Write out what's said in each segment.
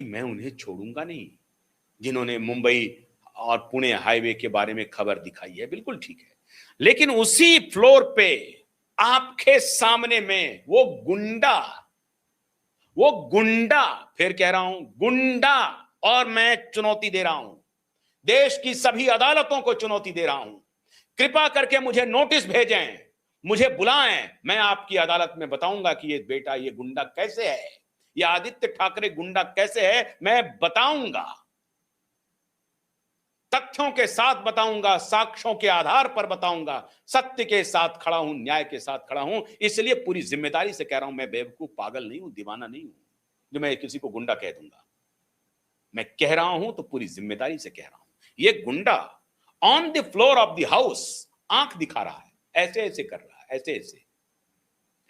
मैं उन्हें छोड़ूंगा नहीं, जिन्होंने मुंबई और पुणे हाईवे के बारे में खबर दिखाई है, बिल्कुल ठीक है। लेकिन उसी फ्लोर पे आपके सामने में वो गुंडा, फिर कह रहा हूं गुंडा, और मैं चुनौती दे रहा हूं, देश की सभी अदालतों को चुनौती दे रहा हूं, कृपा करके मुझे नोटिस भेजें, मुझे बुलाएं, मैं आपकी अदालत में बताऊंगा कि ये बेटा, ये गुंडा कैसे है, ये आदित्य ठाकरे गुंडा कैसे है, मैं बताऊंगा, तथ्यों के साथ बताऊंगा, साक्ष्यों के आधार पर बताऊंगा, सत्य के साथ खड़ा हूं, न्याय के साथ खड़ा हूं। इसलिए पूरी जिम्मेदारी से कह रहा हूं, मैं बेवकूफ पागल नहीं हूं, दीवाना नहीं हूं जो मैं किसी को गुंडा कह दूंगा। मैं कह रहा हूं तो पूरी जिम्मेदारी से कह रहा हूं, ये गुंडा on the floor of the house आंख दिखा रहा है, ऐसे ऐसे कर रहा है,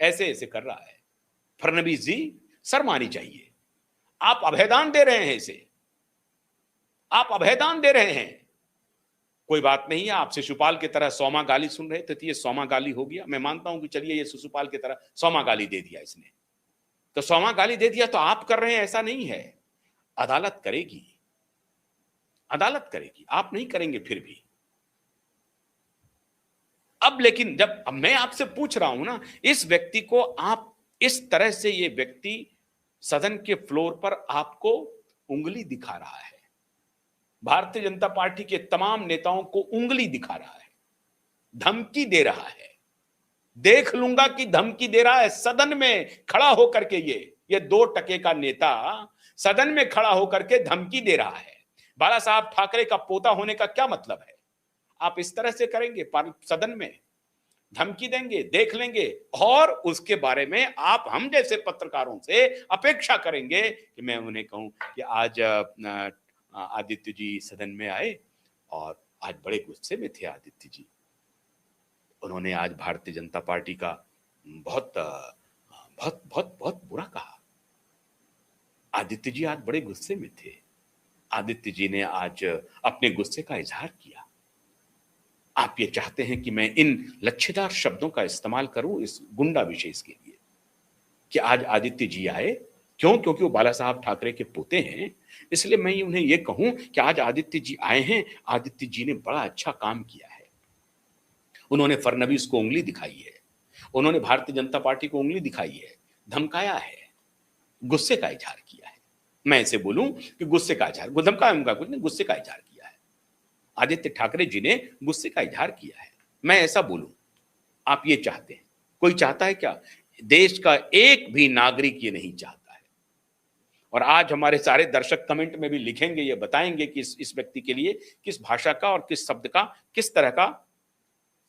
ऐसे ऐसे कर रहा है। फडणवीस जी, शर्म आनी चाहिए, आप अभयदान दे रहे हैं इसे, आप अभयदान दे रहे हैं। कोई बात नहीं है, आप शिशुपाल की तरह सौमा गाली सुन रहे थे तो ये सौमा गाली हो गया। मैं मानता हूं कि चलिए ये शिशुपाल की तरह सौमा गाली दे दिया इसने, तो सौमा गाली दे दिया तो आप कर रहे हैं, ऐसा नहीं है। अदालत करेगी, अदालत करेगी, आप नहीं करेंगे फिर भी। अब लेकिन अब मैं आपसे पूछ रहा हूं ना, इस व्यक्ति को आप इस तरह से, ये व्यक्ति सदन के फ्लोर पर आपको उंगली दिखा रहा है, भारतीय जनता पार्टी के तमाम नेताओं को उंगली दिखा रहा है, धमकी दे रहा है, देख लूंगा कि धमकी दे रहा है, सदन में खड़ा होकर के ये 2 टके का नेता सदन में खड़ा होकर के धमकी दे रहा है। बाला साहब ठाकरे का पोता होने का क्या मतलब है? आप इस तरह से करेंगे, सदन में धमकी देंगे, देख लेंगे, और उसके बारे में आप हम जैसे पत्रकारों से अपेक्षा करेंगे कि मैं उन्हें कहूं कि आज आदित्य जी सदन में आए और आज बड़े गुस्से में थे आदित्य जी, उन्होंने आज भारतीय जनता पार्टी का बहुत बहुत बहुत बहुत बुरा कहा, आदित्य जी आज बड़े गुस्से में थे, आदित्य जी ने आज अपने गुस्से का इजहार किया। आप ये चाहते हैं कि मैं इन लच्छेदार शब्दों का इस्तेमाल करूं इस गुंडा विशेष के लिए कि आज आदित्य जी आए, क्यों? क्योंकि वो बाला साहब ठाकरे के पोते हैं, इसलिए मैं उन्हें ये कहूं कि आज आदित्य जी आए हैं, आदित्य जी ने बड़ा अच्छा काम किया है, उन्होंने फडणवीस को उंगली दिखाई है, उन्होंने भारतीय जनता पार्टी को उंगली दिखाई है, धमकाया है, गुस्से का इजहार किया है। मैं ऐसे बोलूं कि गुस्से का इजहार, धमकाऊंगा कुछ नहीं, गुस्से का इजहार किया है, आदित्य ठाकरे जी ने गुस्से का इजहार किया है, मैं ऐसा बोलूं। आप ये चाहते हैं? कोई चाहता है क्या? देश का एक भी नागरिक ये नहीं चाहता है। और आज हमारे सारे दर्शक कमेंट में भी लिखेंगे, ये बताएंगे कि इस व्यक्ति के लिए किस भाषा का और किस शब्द का, किस तरह का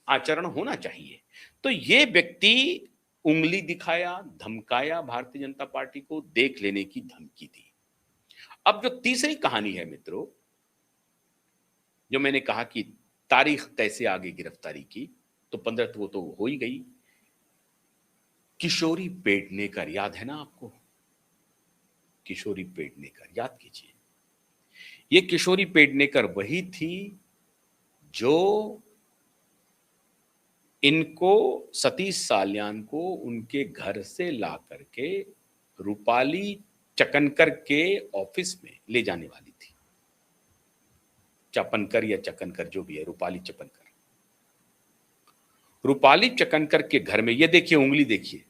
आचरण होना चाहिए। तो ये व्यक्ति उंगली दिखाया, धमकाया, भारतीय जनता पार्टी को देख लेने की धमकी दी। अब जो तीसरी कहानी है मित्रों, जो मैंने कहा कि तारीख कैसे आगे गिरफ्तारी की, तो 15 वो तो हो ही गई। किशोरी पेडनेकर याद है ना आपको? किशोरी पेडनेकर याद कीजिए। ये किशोरी पेडनेकर वही थी जो इनको, सतीश साल्यान को उनके घर से ला करके रूपाली चकनकर के ऑफिस में ले जाने वाली थी। चपनकर या चकनकर जो भी है, रूपाली चपनकर। रूपाली चकनकर के घर में, ये देखिए उंगली देखिए,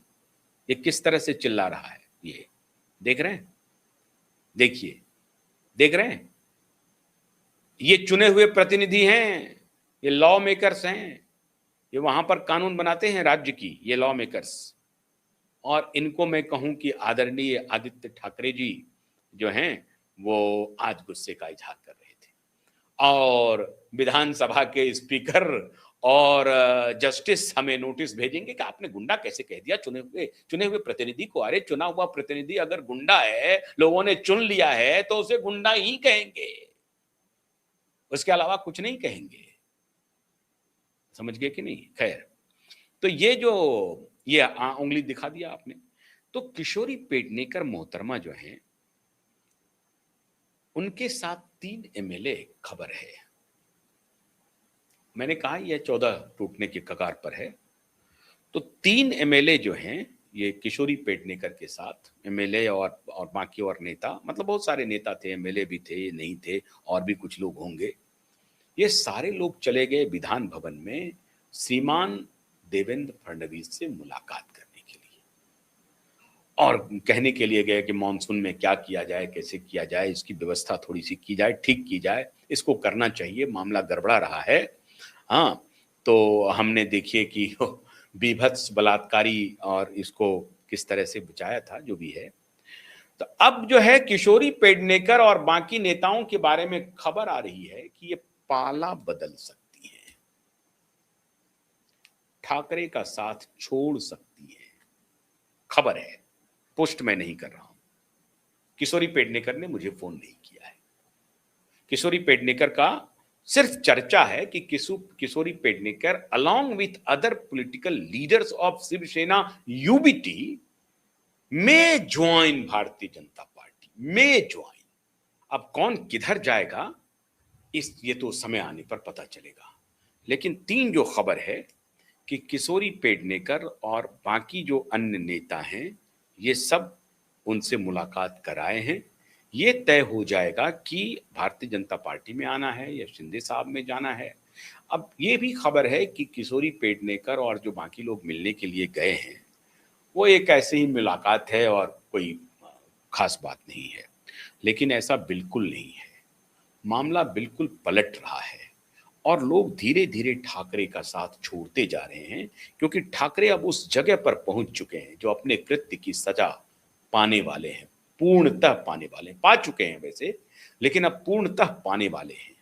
ये किस तरह से चिल्ला रहा है, ये देख रहे हैं? देखिए, देख रहे हैं? ये चुने हुए प्रतिनिधि हैं, ये लॉ मेकर्स हैं, ये वहां पर कानून बनाते हैं राज्य की, ये लॉ मेकर्स। और इनको मैं कहूं कि आदरणीय आदित्य ठाकरे जी जो हैं, वो आज गुस्से का इजहार कर रहे थे, और विधानसभा के स्पीकर और जस्टिस हमें नोटिस भेजेंगे कि आपने गुंडा कैसे कह दिया चुने हुए प्रतिनिधि को। अरे चुना हुआ प्रतिनिधि अगर गुंडा है, लोगों ने चुन लिया है, तो उसे गुंडा ही कहेंगे, उसके अलावा कुछ नहीं कहेंगे। समझ गए कि नहीं? खैर, तो ये जो ये उंगली दिखा दिया आपने। तो किशोरी पेडनेकर मोहतरमा जो हैं, उनके साथ 3 एमएलए खबर है। मैंने कहा यह 14 टूटने की कगार पर है। तो 3 एमएलए जो हैं, ये किशोरी पेडनेकर के साथ एमएलए और बाकी और नेता, मतलब बहुत सारे नेता थे, एमएलए भी थे, नहीं थे, और भी कुछ लोग होंगे। ये सारे लोग चले गए विधान भवन में श्रीमान देवेंद्र फडणवीस से मुलाकात करने के लिए, और कहने के लिए गए कि मॉनसून में क्या किया जाए, कैसे किया जाए, इसकी व्यवस्था थोड़ी सी की जाए, ठीक की जाए, इसको करना चाहिए, मामला गड़बड़ा रहा है। हाँ, तो हमने देखिए कि बीभत्स बलात्कारी और इसको किस तरह से बचाया था, जो भी है। तो अब जो है किशोरी पेडनेकर और बाकी नेताओं के बारे में खबर आ रही है कि ये पाला बदल सकती है, ठाकरे का साथ छोड़ सकती है। खबर है, पोस्ट मैं नहीं कर रहा हूं। किशोरी पेडनेकर ने मुझे फोन नहीं किया है। किशोरी पेडनेकर का सिर्फ चर्चा है कि Kishori Pednekar along with other political leaders of Shiv Sena UBT में ज्वाइन भारतीय जनता पार्टी, में ज्वाइन। अब कौन किधर जाएगा ये तो समय आने पर पता चलेगा। लेकिन तीन जो खबर है कि किशोरी पेडनेकर और बाकी जो अन्य नेता हैं, ये सब उनसे मुलाकात कराए हैं। ये तय हो जाएगा कि भारतीय जनता पार्टी में आना है या शिंदे साहब में जाना है। अब ये भी खबर है कि किशोरी पेडनेकर और जो बाकी लोग मिलने के लिए गए हैं, वो एक ऐसे ही मुलाकात है और कोई खास बात नहीं है। लेकिन ऐसा बिल्कुल नहीं है, मामला बिल्कुल पलट रहा है और लोग धीरे धीरे ठाकरे का साथ छोड़ते जा रहे हैं, क्योंकि ठाकरे अब उस जगह पर पहुंच चुके हैं जो अपने कृत्य की सजा पाने वाले हैं, पूर्णतः पाने वाले हैं। पा चुके हैं वैसे, लेकिन अब पूर्णतः पाने वाले हैं।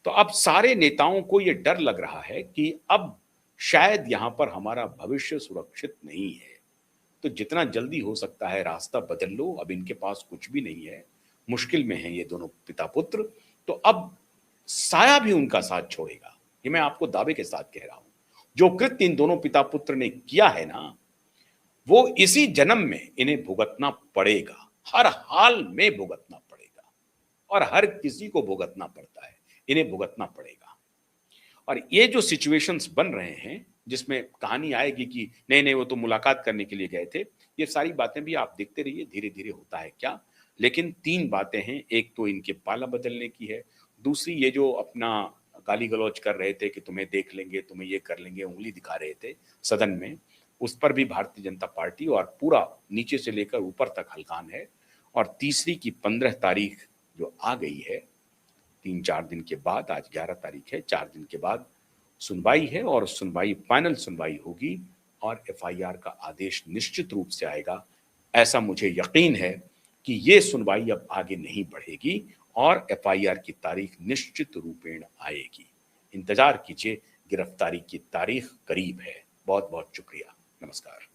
तो अब सारे नेताओं को यह डर लग रहा है कि अब शायद यहां पर हमारा भविष्य सुरक्षित नहीं है, तो जितना जल्दी हो सकता है रास्ता बदल लो। अब इनके पास कुछ भी नहीं है, मुश्किल में हैं ये दोनों पिता पुत्र। तो अब साया भी उनका साथ छोड़ेगा, ये मैं आपको दावे के साथ कह रहा हूं। जो कृत्य इन दोनों पिता पुत्र ने किया है ना, वो इसी जन्म में इन्हें भुगतना पड़ेगा, हर हाल में भुगतना पड़ेगा, और हर किसी को भुगतना पड़ता है, इन्हें भुगतना पड़ेगा। और ये जो सिचुएशंस बन रहे हैं जिसमें कहानी आएगी कि नहीं नहीं वो तो मुलाकात करने के लिए गए थे, ये सारी बातें भी आप देखते रहिए, धीरे धीरे होता है क्या। लेकिन तीन बातें हैं, एक तो इनके पाला बदलने की है, दूसरी ये जो अपना गाली गलौज कर रहे थे कि तुम्हें देख लेंगे, तुम्हें ये कर लेंगे, उंगली दिखा रहे थे सदन में, उस पर भी भारतीय जनता पार्टी और पूरा नीचे से लेकर ऊपर तक हलकान है। और तीसरी की 15 तारीख जो आ गई है, 3-4 दिन के बाद, आज 11 तारीख है, 4 दिन के बाद सुनवाई है, और सुनवाई फाइनल सुनवाई होगी और एफआईआर का आदेश निश्चित रूप से आएगा। ऐसा मुझे यकीन है कि ये सुनवाई अब आगे नहीं बढ़ेगी और एफआईआर की तारीख निश्चित रूपेण आएगी। इंतजार कीजिए, गिरफ्तारी की तारीख करीब है। बहुत बहुत शुक्रिया, नमस्कार।